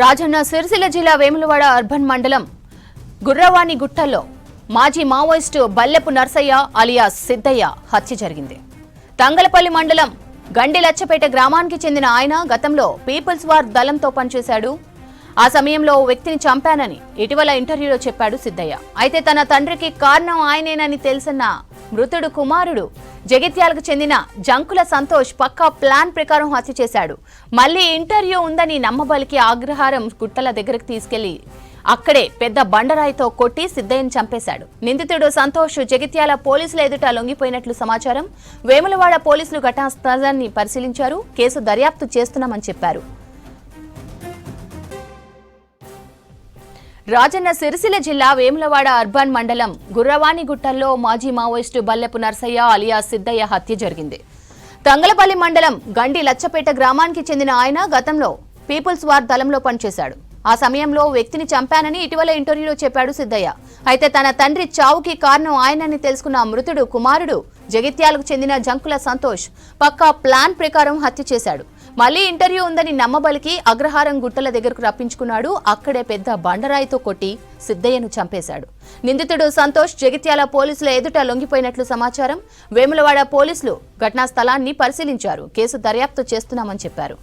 రాజన్న సిరిసిల్ల జిల్లా వేములవాడ అర్బన్ మండలం గుర్రవాణి గుట్టల్లో మాజీ మావోయిస్టు బల్లెపు నర్సయ్య అలియాస్ సిద్దయ్య హత్య జరిగింది. తంగలపల్లి మండలం గండిలచ్చపేట గ్రామానికి చెందిన ఆయన గతంలో పీపుల్స్ వార్ దళంతో పనిచేశాడు. ఆ సమయంలో ఓ వ్యక్తిని చంపానని ఇటీవల ఇంటర్వ్యూలో చెప్పాడు సిద్దయ్య. అయితే తన తండ్రికి కారణం ఆయనేనని తెలిసిన మృతుడు కుమారుడు జగిత్యాలకు చెందిన జంకుల సంతోష్ పక్కా ప్లాన్ ప్రకారం హత్య చేశాడు. మళ్లీ ఇంటర్వ్యూ ఉందని నమ్మబలికి అగ్రహారం గుట్టల దగ్గరకు తీసుకెళ్లి అక్కడే పెద్ద బండరాయితో కొట్టి సిద్దయ్యను చంపేశాడు. నిందితుడు సంతోష్ జగిత్యాల పోలీసుల ఎదుట లొంగిపోయినట్లు సమాచారం. వేములవాడ పోలీసులు ఘటనా స్థలాన్ని పరిశీలించారు. కేసు దర్యాప్తు చేస్తున్నామని చెప్పారు. రాజన్న సిరిసిల్ల జిల్లా వేములవాడ అర్బన్ మండలం గుర్రవాణి గుట్టల్లో మాజీ మావోయిస్టు బల్లెపు నర్సయ్య అలియాస్ సిద్దయ్య హత్య జరిగింది. తంగలపల్లి మండలం గండి లచ్చపేట గ్రామానికి చెందిన ఆయన గతంలో పీపుల్స్ వార్ దళంలో పనిచేశాడు. ఆ సమయంలో వ్యక్తిని చంపానని ఇటీవల ఇంటర్వ్యూలో చెప్పాడు సిద్దయ్య. అయితే తన తండ్రి చావుకి కారణం ఆయనని తెలుసుకున్న మృతుడు కుమారుడు జగిత్యాలకు చెందిన జంకుల సంతోష్ పక్కా ప్లాన్ ప్రకారం హత్య చేశాడు. మళ్లీ ఇంటర్వ్యూ ఉందని నమ్మబలికి అగ్రహారం గుట్టల దగ్గరకు రప్పించుకున్నాడు. అక్కడే పెద్ద బండరాయితో కొట్టి సిద్దయ్యను చంపేశాడు. నిందితుడు సంతోష్ జగిత్యాల పోలీసుల ఎదుట లొంగిపోయినట్లు సమాచారం. వేములవాడ పోలీసులు ఘటనా స్థలాన్ని పరిశీలించారు. కేసు దర్యాప్తు చేస్తున్నామని చెప్పారు.